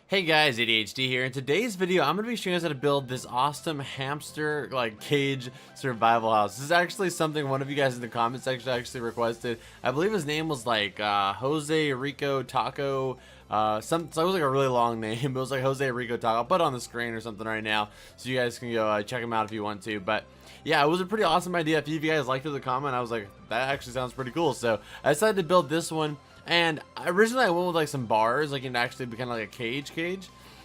Hey guys, ADHD here. In today's video, I'm going to be showing you guys how to build this awesome hamster cage survival house. This is actually something one of you guys in the comment section actually requested. I believe his name was Jose Rico Taco. So it was like a really long name. It was like Jose Rico Taco. I'll put it on the screen or something right now so you guys can go check him out if you want to. But yeah, it was a pretty awesome idea. If you guys liked it in the comment, I was like, that actually sounds pretty cool. So I decided to build this one. And originally I went with like some bars, like it actually be kind of like a cage.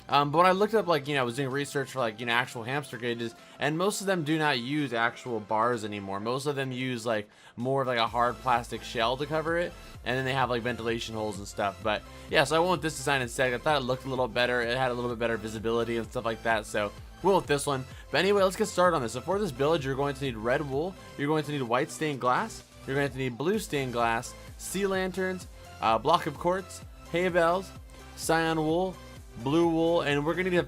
But when I looked up, I was doing research for actual hamster cages, and most of them do not use actual bars anymore. Most of them use more of a hard plastic shell to cover it, and then they have ventilation holes and stuff. But yeah, so I went with this design instead. I thought it looked a little better. It had a little bit better visibility and stuff like that. So we'll with this one. But anyway, let's get started on this. So for this build, you're going to need red wool. You're going to need white stained glass. You're going to need blue stained glass, sea lanterns, block of quartz, hay bales, cyan wool, blue wool, and we're gonna need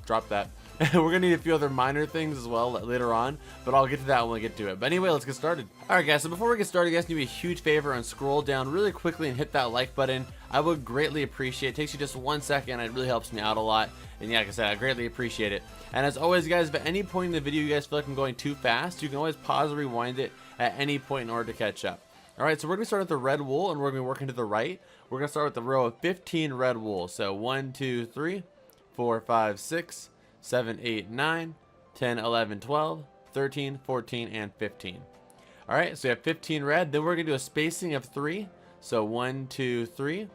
drop that. We're gonna need a few other minor things as well later on, but I'll get to that when we get to it. But anyway, let's get started. Alright guys, so before we get started, you guys do me a huge favor and scroll down really quickly and hit that like button. I would greatly appreciate it. It takes you just 1 second, it really helps me out a lot. And yeah, like I said, I greatly appreciate it. And as always guys, if at any point in the video you guys feel like I'm going too fast, you can always pause or rewind it at any point in order to catch up. Alright, so we're going to start with the red wool, and we're going to be working to the right. We're going to start with the row of 15 red wool. So 1, 2, 3, 4, 5, 6, 7, 8, 9, 10, 11, 12, 13, 14, and 15. Alright, so we have 15 red. Then we're going to do a spacing of 3. So 1, 2, 3.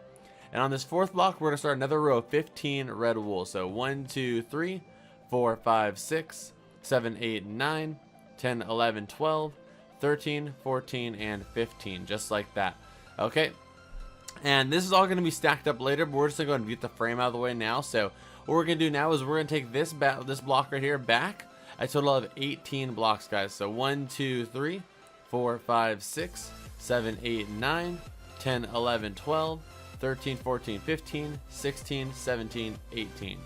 And on this fourth block, we're going to start another row of 15 red wool. So 1, 2, 3, 4, 5, 6, 7, 8, 9, 10, 11, 12, 13, 14, and 15, just like that. Okay, and this is all going to be stacked up later, but we're just going to go ahead and get the frame out of the way now. So what we're going to do now is we're going to take this block right here back a total of 18 blocks, guys. So 1, 2, 3, 4, 5, 6, 7, 8, 9, 10, 11, 12, 13, 14, 15, 16, 17, 18. And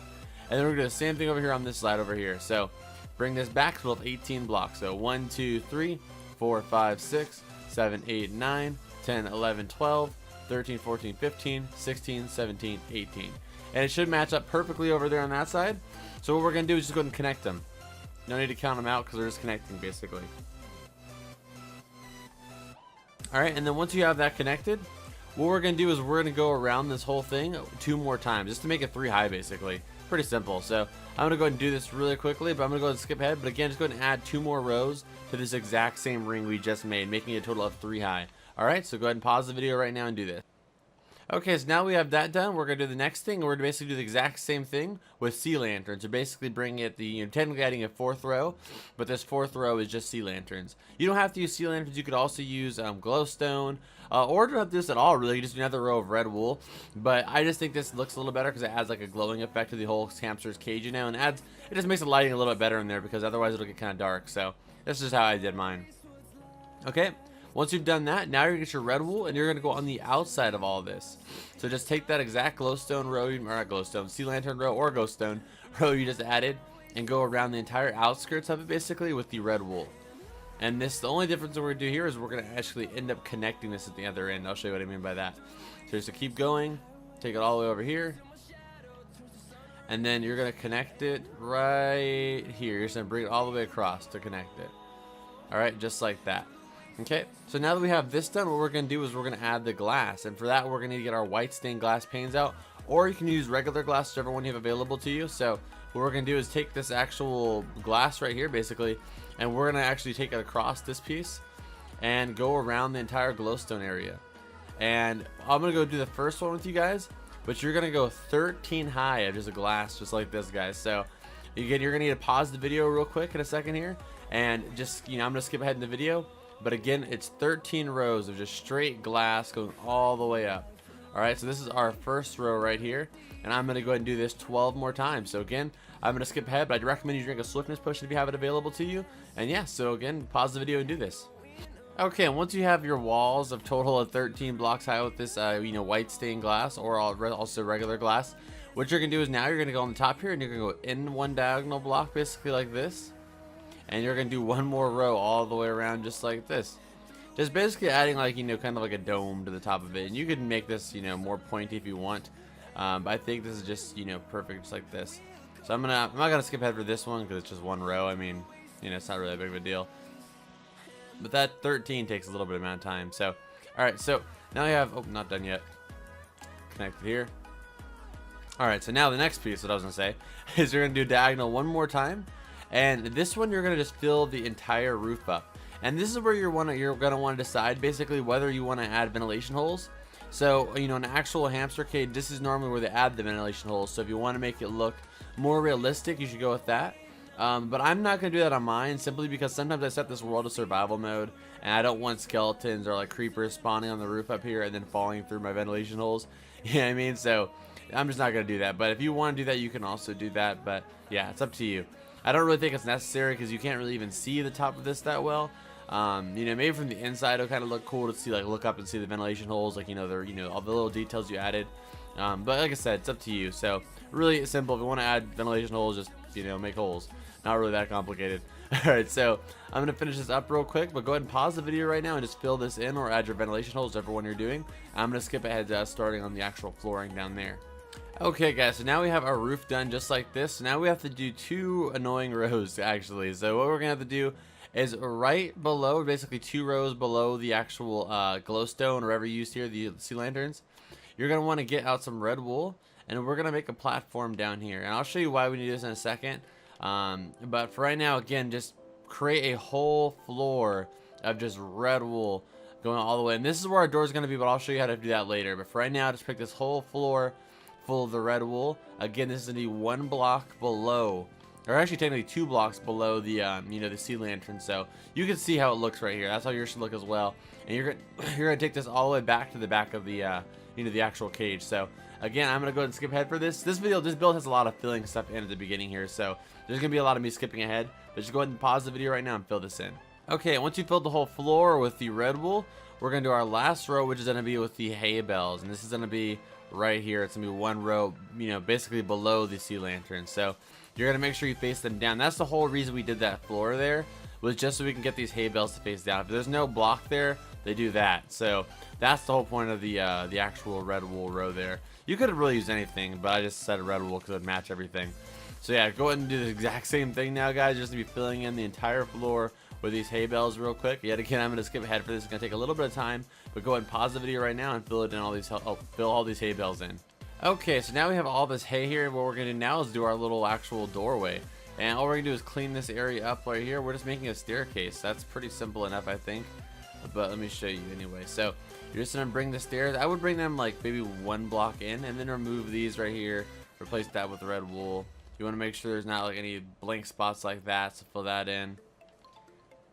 then we're going to do the same thing over here on this side over here. So bring this back to 18 blocks. So 1, 2, 3, 4, 5, 6, 7, 8, 9, 10, 11, 12, 13, 14, 15, 16, 17, 18. And it should match up perfectly over there on that side. So what we're going to do is just go ahead and connect them. No need to count them out because they're just connecting basically. Alright, and then once you have that connected, what we're going to do is we're going to go around this whole thing 2 more times just to make it 3 high basically. Pretty simple. So I'm going to go ahead and do this really quickly, but I'm going to go ahead and skip ahead. But again, just go ahead and add 2 more rows to this exact same ring we just made, making it a total of 3 high. Alright, so go ahead and pause the video right now and do this. Okay, so now we have that done. We're going to do the next thing. We're going to basically do the exact same thing with sea lanterns. So basically bring it, technically adding a 4th row, but this 4th row is just sea lanterns. You don't have to use sea lanterns. You could also use glowstone, or not this at all really. You just do another row of red wool. But I just think this looks a little better because it adds like a glowing effect to the whole hamster's cage, and it just makes the lighting a little bit better in there because otherwise it'll get kind of dark. So this is how I did mine. Okay. Once you've done that, now you're going to get your red wool, and you're going to go on the outside of all this. So just take that exact glowstone row, or not glowstone, sea lantern row, or glowstone row you just added, and go around the entire outskirts of it, basically, with the red wool. And this, the only difference that we're going to do here is we're going to actually end up connecting this at the other end. I'll show you what I mean by that. So just to keep going, take it all the way over here, and then you're going to connect it right here. You're just going to bring it all the way across to connect it. Alright, just like that. Okay, so now that we have this done, what we're going to do is we're going to add the glass. And for that, we're going to need to get our white stained glass panes out. Or you can use regular glass, whichever one you have available to you. So what we're going to do is take this actual glass right here, basically, and we're going to actually take it across this piece and go around the entire glowstone area. And I'm going to go do the first one with you guys, but you're going to go 13 high of just a glass, just like this, guys. So again, you're going to need to pause the video real quick in a second here. And just, I'm going to skip ahead in the video. But again, it's 13 rows of just straight glass going all the way up. Alright, so this is our first row right here. And I'm going to go ahead and do this 12 more times. So again, I'm going to skip ahead, but I'd recommend you drink a swiftness potion if you have it available to you. And yeah, so again, pause the video and do this. Okay, and once you have your walls of total of 13 blocks high with this, white stained glass, or also regular glass, what you're going to do is now you're going to go on the top here, and you're going to go in one diagonal block, basically like this. And you're going to do one more row all the way around just like this. Just basically adding kind of like a dome to the top of it. And you could make this, more pointy if you want. But I think this is just, you know, perfect, just like this. So I'm not gonna skip ahead for this one because it's just one row. I mean, you know, it's not really a big of a deal. But that 13 takes a little bit of amount of time. So, all right. So now we have, oh, not done yet. Connected here. All right. So now the next piece, what I was gonna say, is you're gonna do diagonal one more time, and this one you're gonna just fill the entire roof up. And this is where you're gonna want to decide basically whether you want to add ventilation holes. So, you know, an actual hamster cage, this is normally where they add the ventilation holes. So if you want to make it look more realistic, you should go with that. But I'm not going to do that on mine simply because sometimes I set this world to survival mode and I don't want skeletons or like creepers spawning on the roof up here and then falling through my ventilation holes. You know what I mean? So I'm just not going to do that. But if you want to do that, you can also do that. But yeah, it's up to you. I don't really think it's necessary because you can't really even see the top of this that well. You know, maybe from the inside it'll kind of look cool to see, like look up and see the ventilation holes, like, you know, they're, you know, all the little details you added. But like I said, it's up to you. So really simple. If you want to add ventilation holes, just, you know, make holes. Not really that complicated. Alright, so I'm going to finish this up real quick, but go ahead and pause the video right now and just fill this in or add your ventilation holes, whichever one you're doing. I'm going to skip ahead to us starting on the actual flooring down there. Okay guys, so now we have our roof done just like this. So now we have to do two annoying rows actually. So what we're going to have to do is right below, basically 2 rows below the actual glowstone or whatever you used here, the sea lanterns, you're going to want to get out some red wool, and we're going to make a platform down here. And I'll show you why we need this in a second. But for right now, again, just create a whole floor of just red wool going all the way. And this is where our door is going to be, but I'll show you how to do that later. But for right now, just pick this whole floor full of the red wool. Again, this is going to be 1 block below, or actually technically 2 blocks below the you know, the sea lantern. So you can see how it looks right here. That's how yours should look as well. And you're gonna take this all the way back to the back of the you know, the actual cage. So again, I'm gonna go ahead and skip ahead for this. This build has a lot of filling stuff in at the beginning here, so there's gonna be a lot of me skipping ahead. But just go ahead and pause the video right now and fill this in. Okay, once you filled the whole floor with the red wool, we're gonna do our last row, which is gonna be with the hay bales, and this is gonna be right here. It's gonna be 1 row, you know, basically below the sea lantern. So you're gonna make sure you face them down. That's the whole reason we did that floor there, was just so we can get these hay bales to face down. If there's no block there, they do that. So that's the whole point of the actual red wool row there. You could have really used anything, but I just said red wool because it would match everything. So yeah, go ahead and do the exact same thing now, guys. Just to be filling in the entire floor with these hay bales real quick. Yet again, I'm gonna skip ahead for this. It's gonna take a little bit of time, but go ahead and pause the video right now and fill all these hay bales in. Okay, so now we have all this hay here. What we're gonna do now is do our little actual doorway. And all we're gonna do is clean this area up right here. We're just making a staircase. That's pretty simple enough, I think. But let me show you anyway. So you're just gonna bring the stairs. I would bring them like maybe 1 block in, and then remove these right here. Replace that with red wool. You wanna make sure there's not like any blank spots like that, so fill that in.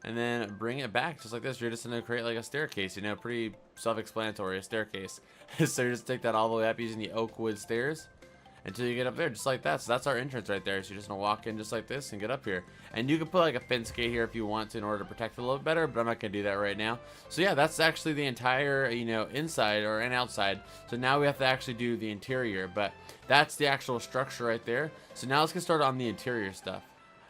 And then bring it back just like this. You're just gonna create like a staircase, you know, pretty self-explanatory, a staircase. So you just take that all the way up using the oak wood stairs until you get up there, just like that. So that's our entrance right there. So you're just gonna walk in just like this and get up here. And you can put like a fence gate here if you want to in order to protect it a little bit better, but I'm not gonna do that right now. So yeah, that's actually the entire, you know, inside and outside. So now we have to actually do the interior, but that's the actual structure right there. So now let's get started on the interior stuff.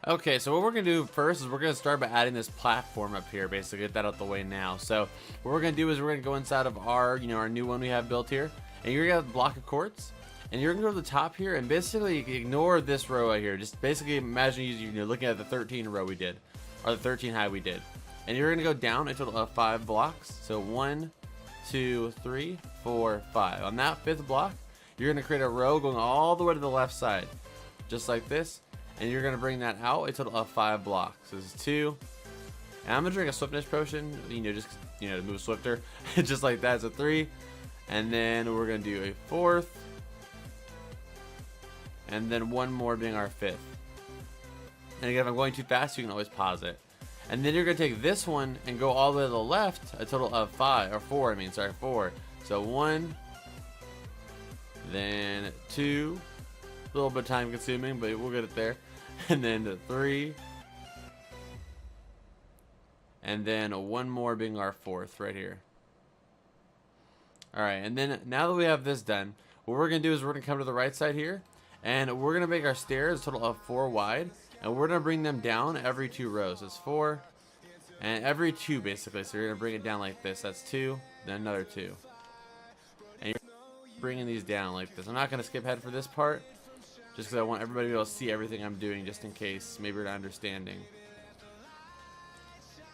Okay, so what we're gonna do first is we're gonna start by adding this platform up here, basically get that out the way now. So what we're gonna do is we're gonna go inside of our, you know, our new one we have built here, and you're gonna have a block of quartz, and you're gonna go to the top here and basically ignore this row right here. Just basically imagine you're looking at the 13 row we did, or the 13 high we did, and you're gonna go down a total of 5 blocks. So 1, 2, 3, 4, 5. On that 5th block, you're gonna create a row going all the way to the left side, just like this. And you're gonna bring that out a total of 5 blocks. So this is 2. And I'm gonna drink a swiftness potion, you know, just, you know, to move swifter, just like that. So 3, and then we're gonna do a 4th, and then 1 more being our 5th. And again, if I'm going too fast, you can always pause it. And then you're gonna take this one and go all the way to the left, a total of 4. I mean, sorry, 4. So 1, then 2. A little bit of time consuming, but we'll get it there. And then the 3, and then 1 more being our 4th right here. All right, and then now that we have this done, what we're gonna do is we're gonna come to the right side here, and we're gonna make our stairs a total of 4 wide, and we're gonna bring them down every 2 rows. It's 4, and every 2 basically. So you're gonna bring it down like this. That's 2, then another 2. bringing these down like this. I'm not going to skip ahead for this part, just because I want everybody to be able to see everything I'm doing, just in case maybe you're not understanding.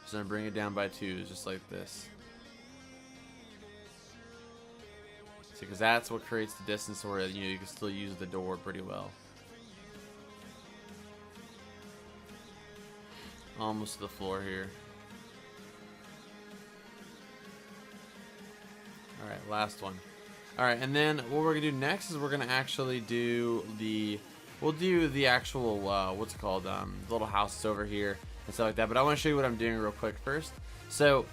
So I'm going to bring it down by 2s, just like this. See, because that's what creates the distance where, you know, you can still use the door pretty well. Almost to the floor here. Alright, last one. Alright, and then what we're going to do next is we're going to actually do the... We'll do the actual, what's it called, the little houses over here and stuff like that. But I want to show you what I'm doing real quick first. So,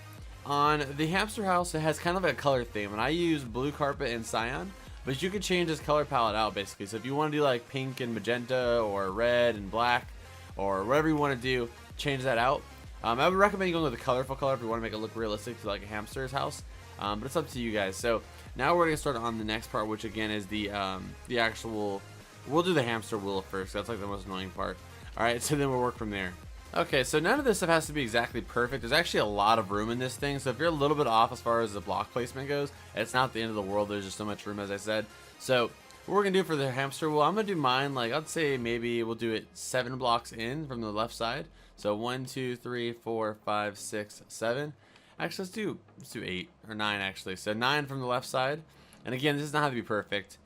on the hamster house, it has kind of a color theme. And I use blue carpet and cyan. But you can change this color palette out, basically. So if you want to do like pink and magenta, or red and black, or whatever you want to do, change that out. I would recommend going with a colorful color if you want to make it look realistic to like a hamster's house. But it's up to you guys. So now we're going to start on the next part, which again is the actual... We'll do the hamster wheel first. That's like the most annoying part. Alright, so then we'll work from there. Okay, so none of this stuff has to be exactly perfect. There's actually a lot of room in this thing. So if you're a little bit off as far as the block placement goes, it's not the end of the world. There's just so much room, as I said. So what we're going to do for the hamster wheel, I'm going to do mine, like, I'd say maybe we'll do it 7 blocks in from the left side. So 1, 2, 3, 4, 5, 6, 7. Actually, let's do 8 or 9 actually. So 9 from the left side. And again, this does not have to be perfect.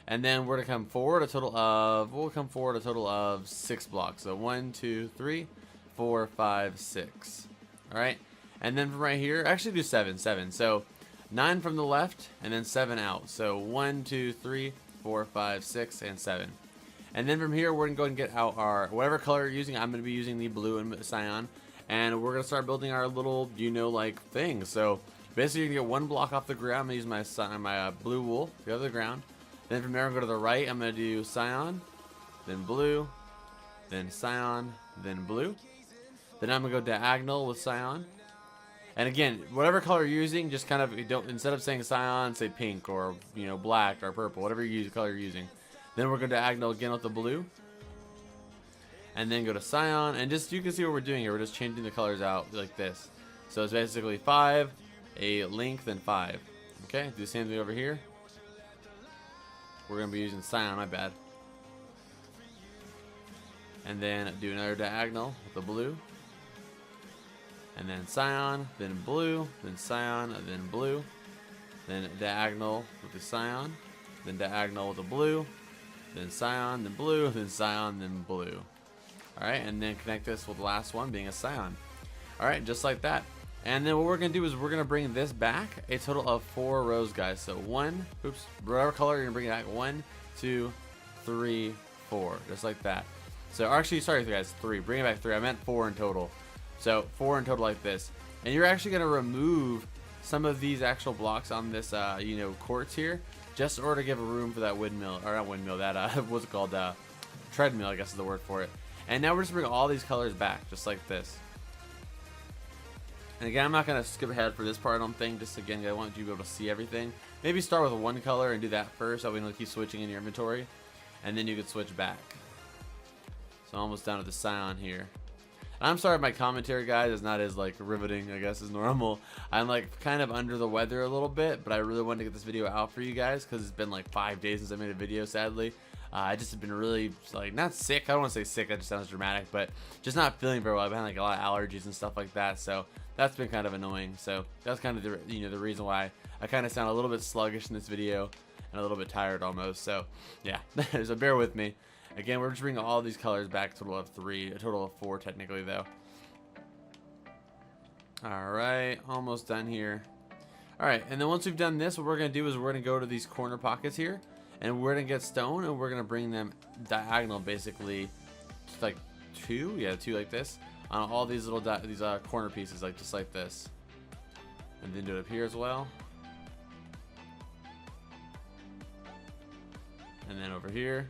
And then we're going to come forward a total of 6 blocks. So 1, 2, 3, 4, 5, 6. Alright. And then from right here, actually do 7. So 9 from the left and then 7 out. So 1, 2, 3, 4, 5, 6, and 7. And then from here, we're going to go and get out our, whatever color you're using. I'm going to be using the blue and cyan. And we're going to start building our little, you know, like thing. So basically, you're going to get 1 block off the ground. I'm going to use my blue wool to go to the ground. Then from there, I'm going to go to the right. I'm going to do cyan, then blue, then cyan, then blue. Then I'm going to go diagonal with cyan. And again, whatever color you're using, just kind of, instead of saying cyan, say pink or, you know, black or purple, whatever color you're using. Then we're going to diagonal again with the blue. And then go to cyan. And just, you can see what we're doing here. We're just changing the colors out like this. So it's basically 5, a length, and 5. Okay, do the same thing over here. We're going to be using cyan, my bad. And then do another diagonal with the blue. And then cyan, then blue, then cyan, then blue. Then diagonal with the cyan. Then diagonal with the blue. Then cyan, then blue, then cyan, then blue. Alright, and then connect this with the last one being a cyan. Alright, just like that. And then what we're going to do is we're going to bring this back a total of 4 rows, guys. So whatever color you're going to bring it back. 1, 2, 3, 4. Just like that. So actually, sorry guys, 3. Bring it back 3. I meant 4 in total. So 4 in total like this. And you're actually going to remove some of these actual blocks on this, you know, quartz here. Just in order to give a room for that windmill, or not windmill, that, what's it called? Treadmill, I guess is the word for it. And now we're just bringing all these colors back, just like this. And again, I'm not going to skip ahead for this part, I don't think. Just again, I want you to be able to see everything. Maybe start with one color and do that first, so we don't keep switching in your inventory. And then you can switch back. So almost down to the cyan here. And I'm sorry if my commentary, guys, is not as like riveting, I guess, as normal. I'm like kind of under the weather a little bit, but I really wanted to get this video out for you guys because it's been like 5 days since I made a video, sadly. I just have been really, like, not sick. I don't want to say sick. That just sounds dramatic, but just not feeling very well. I've had like a lot of allergies and stuff like that, so that's been kind of annoying. So that's kind of the, you know, the reason why I kind of sound a little bit sluggish in this video and a little bit tired almost. So yeah, so bear with me. Again, we're just bringing all these colors back. A total of 3, a total of 4 technically though. All right, almost done here. All right, and then once we've done this, what we're gonna do is we're gonna go to these corner pockets here. And we're gonna get stone, and we're gonna bring them diagonal, basically, just like 2, yeah, 2 like this, on all these little corner pieces, like just like this, and then do it up here as well, and then over here,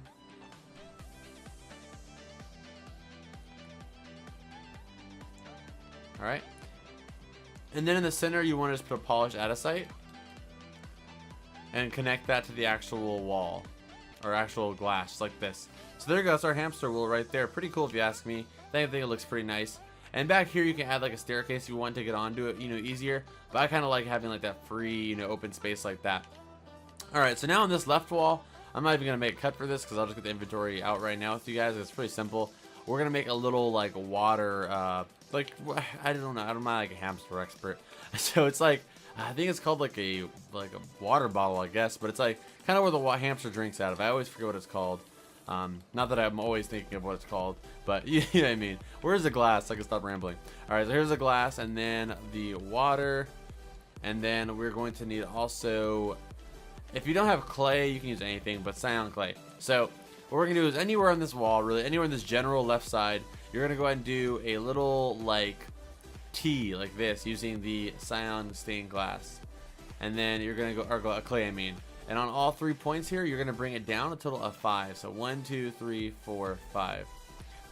all right, and then in the center, you want to just put a polished andesite. And connect that to the actual wall or actual glass, just like this. So there goes our hamster wheel right there. Pretty cool if you ask me. I think it looks pretty nice. And back here you can add like a staircase if you want to get onto it, you know, easier. But I kind of like having like that free, you know, open space like that. Alright, so now on this left wall, I'm not even going to make a cut for this because I'll just get the inventory out right now with you guys. It's pretty simple. We're going to make a little like water, like, I don't know, I'm not like a hamster expert. So it's like, I think it's called like a water bottle, I guess, but it's like kind of where the hamster drinks out of. I always forget what it's called. Not that I'm always thinking of what it's called, but you know what I mean. Where's the glass? I can stop rambling. Alright, so here's the glass, and then the water, and then we're going to need also, if you don't have clay, you can use anything but cyan clay. So what we're gonna do is anywhere on this wall, really anywhere on this general left side, you're gonna go ahead and do a little like T like this using the cyan stained glass, and then you're gonna go clay, I mean. And on all 3 points here, you're gonna bring it down a total of 5. So 1, 2, 3, 4, 5.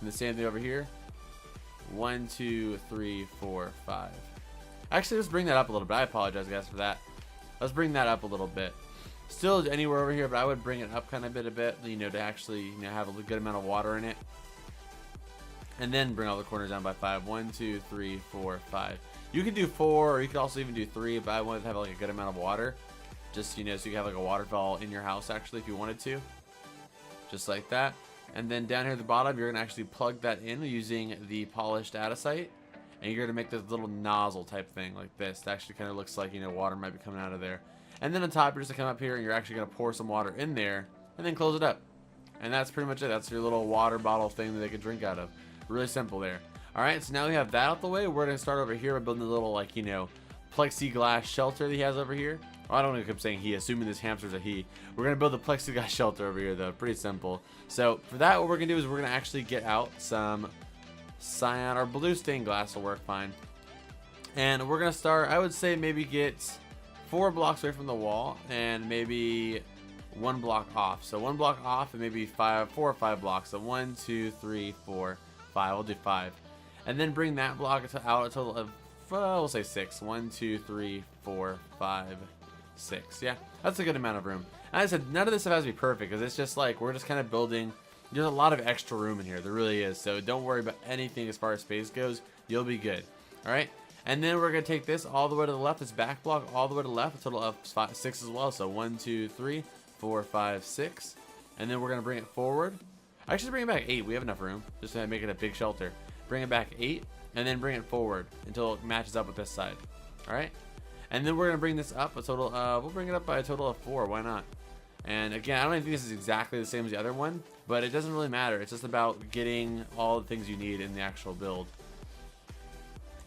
And the same thing over here. 1, 2, 3, 4, 5. Actually, let's bring that up a little bit. I apologize, guys, for that. Let's bring that up a little bit. Still anywhere over here, but I would bring it up kind of a bit, you know, to actually, you know, have a good amount of water in it. And then bring all the corners down by 5. 1, 2, 3, 4, 5. You can do 4, or you could also even do 3, but I wanted to have like a good amount of water. Just, you know, so you can have like a waterfall in your house actually if you wanted to. Just like that. And then down here at the bottom, you're going to actually plug that in using the polished andesite. And you're going to make this little nozzle type thing like this. It actually kind of looks like, you know, water might be coming out of there. And then on top, you're just going to come up here and you're actually going to pour some water in there and then close it up. And that's pretty much it. That's your little water bottle thing that they can drink out of. Really simple there. Alright, so now we have that out the way. We're going to start over here by building a little, like, you know, plexiglass shelter that he has over here. I don't know if I'm saying he, assuming this hamster's a he. We're going to build a plexiglass shelter over here, though. Pretty simple. So, for that, what we're going to do is we're going to actually get out some cyan, or blue stained glass will work fine. And we're going to start, I would say maybe get 4 blocks away from the wall, and maybe 1 block off. So 1 block off, and maybe 4 or 5 blocks. So 1, 2, 3, 4, 5. We'll do 5. And then bring that block out a total of, we'll say 6. 1, 2, 3, 4, 5, 6. Yeah, that's a good amount of room. And I said none of this stuff has to be perfect because it's just like we're just kind of building. There's a lot of extra room in here. There really is. So don't worry about anything as far as space goes. You'll be good. All right. And then we're gonna take this all the way to the left. This back block all the way to the left. A total of 6 as well. So 1, 2, 3, 4, 5, 6. And then we're gonna bring it forward. Actually, bring it back 8. We have enough room just to make it a big shelter. Bring it back 8, and then bring it forward until it matches up with this side. All right. And then we're going to bring this up a total, we'll bring it up by a total of 4, why not? And again, I don't even think this is exactly the same as the other one, but it doesn't really matter. It's just about getting all the things you need in the actual build.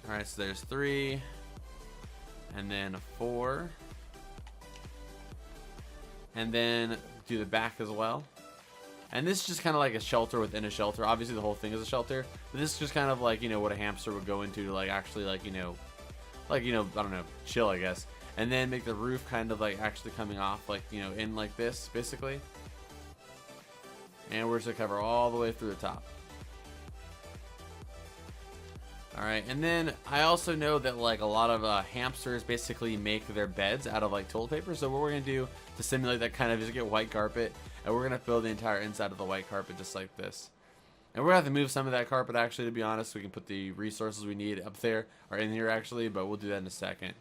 Alright, so there's 3, and then a 4, and then do the back as well. And this is just kind of like a shelter within a shelter. Obviously the whole thing is a shelter, but this is just kind of like, you know, what a hamster would go into to like actually like, you know, I don't know, chill, I guess. And then make the roof kind of like actually coming off, like, you know, in like this, basically. And we're just gonna cover all the way through the top. Alright, and then I also know that like a lot of hamsters basically make their beds out of like toilet paper. So what we're gonna do to simulate that kind of is get white carpet, and we're gonna fill the entire inside of the white carpet just like this. And we're gonna have to move some of that carpet actually, to be honest. We can put the resources we need up there or in here actually, but we'll do that in a second.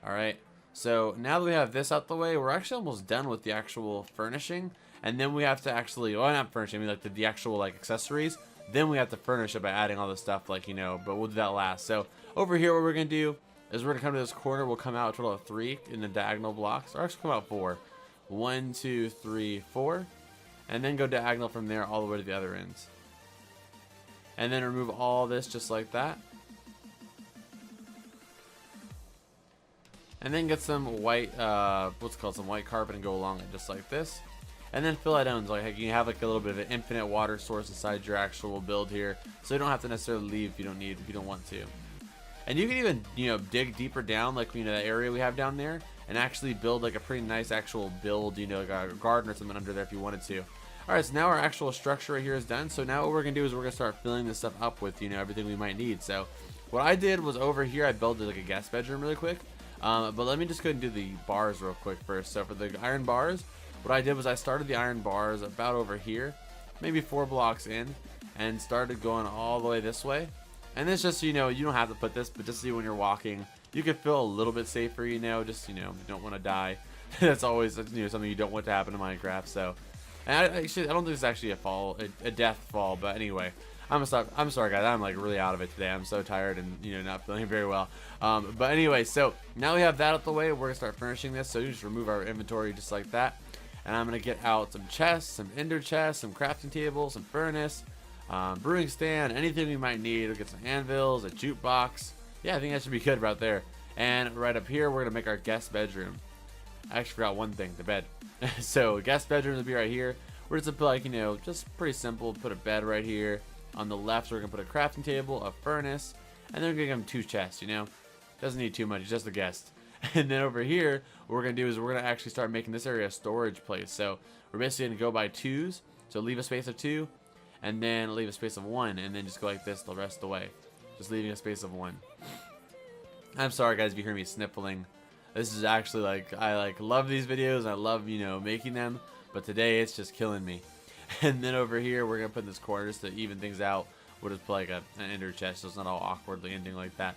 Alright, so now that we have this out the way, we're actually almost done with the actual furnishing. And then we have to actually, well, not furnishing, I mean like the actual like accessories. Then we have to furnish it by adding all this stuff, like, you know, but we'll do that last. So over here, what we're gonna do is we're gonna come to this corner. We'll come out a total of 3 in the diagonal blocks, or actually come out 4. 1, 2, 3, 4, and then go diagonal from there all the way to the other ends. And then remove all this just like that. And then get some white, what's it called, some white carpet and go along it just like this. And then fill it in, like you have like a little bit of an infinite water source inside your actual build here, so you don't have to necessarily leave if you don't want to. And you can even, you know, dig deeper down, like, you know, that area we have down there, and actually build like a pretty nice actual build, you know, like a garden or something under there if you wanted to. Alright, so now our actual structure right here is done. So now what we're going to do is we're going to start filling this stuff up with, you know, everything we might need. So what I did was over here, I built like a guest bedroom really quick. But let me just go ahead and do the bars real quick first. So for the iron bars, what I did was I started the iron bars about over here, maybe 4 blocks in, and started going all the way this way. And this just, you know, you don't have to put this, but just so when you're walking, you can feel a little bit safer, you know, just, you know, you don't want to die. That's always, you know, something you don't want to happen in Minecraft. So, and I don't think it's actually a fall, a death fall. But anyway, I'm sorry, guys. I'm like really out of it today. I'm so tired and, you know, not feeling very well. But anyway, so now we have that out the way. We're gonna start furnishing this. So you just remove our inventory just like that. And I'm gonna get out some chests, some ender chests, some crafting tables, some furnace, brewing stand, anything we might need. We'll get some anvils, a jukebox. Yeah, I think that should be good right there. And right up here, we're gonna make our guest bedroom. I actually forgot one thing, the bed. So guest bedroom will be right here. We're just gonna put, like, you know, just pretty simple. Put a bed right here. On the left, we're gonna put a crafting table, a furnace, and then we're gonna give him 2 chests. You know, doesn't need too much. He's just a guest. And then over here, what we're gonna do is we're gonna actually start making this area a storage place. So we're basically gonna go by 2s. So leave a space of 2, and then leave a space of 1, and then just go like this the rest of the way, just leaving a space of 1. I'm sorry, guys, if you hear me sniffling. This is actually like, I like love these videos. I love, you know, making them, but today it's just killing me. And then over here, we're gonna put in this corner just to even things out. We'll just put like an ender chest, so it's not all awkwardly ending like that.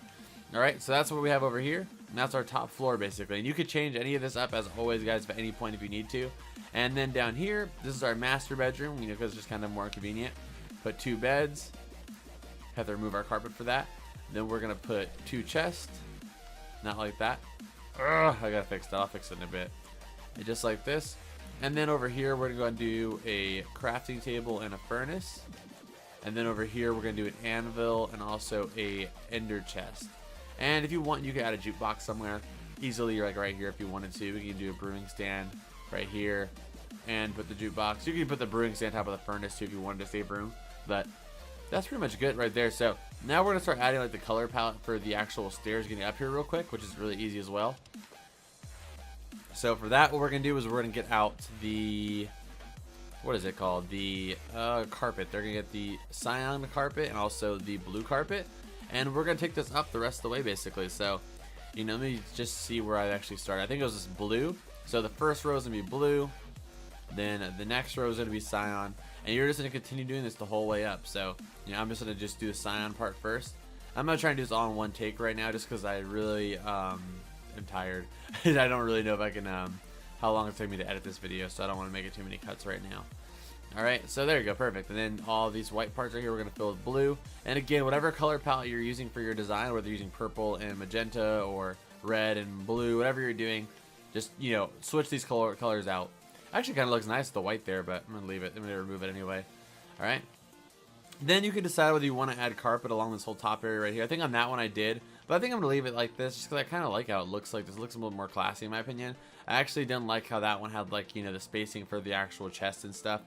Alright, so that's what we have over here. And that's our top floor, basically. And you could change any of this up, as always, guys, at any point if you need to. And then down here, this is our master bedroom, you know, because it's just kind of more convenient. Put 2 beds. Have to remove our carpet for that. Then we're going to put 2 chests. Not like that. Ugh, I got to fix that. I'll fix it in a bit. And just like this. And then over here, we're going to do a crafting table and a furnace. And then over here, we're going to do an anvil and also a ender chest. And if you want, you can add a jukebox somewhere easily, like right here if you wanted to. We can do a brewing stand right here and put the jukebox. You can put the brewing stand on top of the furnace too if you wanted to stay brewing. But that's pretty much good right there. So now we're going to start adding like the color palette for the actual stairs getting up here real quick, which is really easy as well. So for that, what we're going to do is we're going to get out the, what is it called? The carpet. They're going to get the cyan carpet and also the blue carpet. And we're going to take this up the rest of the way, basically. So, you know, let me just see where I actually started. I think it was this blue. So the first row is going to be blue. Then the next row is going to be cyan. And you're just going to continue doing this the whole way up. So, you know, I'm just going to just do the cyan part first. I'm going to try and do this all in one take right now just because I really am tired. I don't really know if I can, how long it's taking me to edit this video. So I don't want to make it too many cuts right now. Alright, so there you go, perfect. And then all these white parts right here we're going to fill with blue. And again, whatever color palette you're using for your design, whether you're using purple and magenta or red and blue, whatever you're doing, just, you know, switch these colors out. Actually kind of looks nice with the white there, but I'm going to leave it. I'm going to remove it anyway. Alright. Then you can decide whether you want to add carpet along this whole top area right here. I think on that one I did, but I think I'm going to leave it like this just because I kind of like how it looks like this. It looks a little more classy in my opinion. I actually didn't like how that one had, like, you know, the spacing for the actual chest and stuff.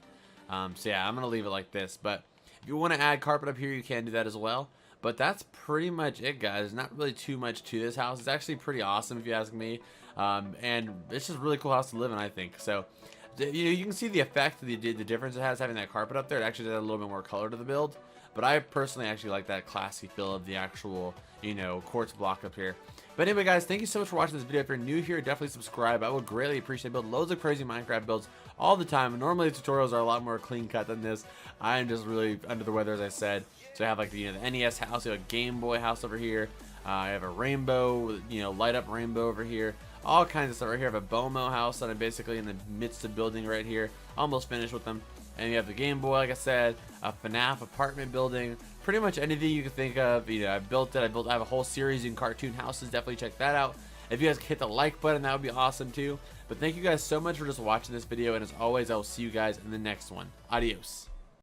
So yeah, I'm going to leave it like this, but if you want to add carpet up here, you can do that as well. But that's pretty much it, guys. There's not really too much to this house. It's actually pretty awesome if you ask me. And it's just a really cool house to live in, I think. So, you know, you can see the effect, the difference it has having that carpet up there. It actually added a little bit more color to the build. But I personally actually like that classy feel of the actual, you know, quartz block up here. But anyway, guys, thank you so much for watching this video. If you're new here, definitely subscribe. I would greatly appreciate it. Build loads of crazy Minecraft builds all the time. Normally, the tutorials are a lot more clean cut than this. I am just really under the weather, as I said. So I have like the, you know, the NES house, I have a Game Boy house over here. I have a rainbow, you know, light up rainbow over here. All kinds of stuff right here. I have a Bomo house that I'm basically in the midst of building right here. Almost finished with them. And you have the Game Boy, like I said, a FNAF apartment building, pretty much anything you can think of. You know, I built it. I have a whole series in cartoon houses. Definitely check that out. If you guys hit the like button, that would be awesome too. But thank you guys so much for just watching this video. And as always, I will see you guys in the next one. Adios.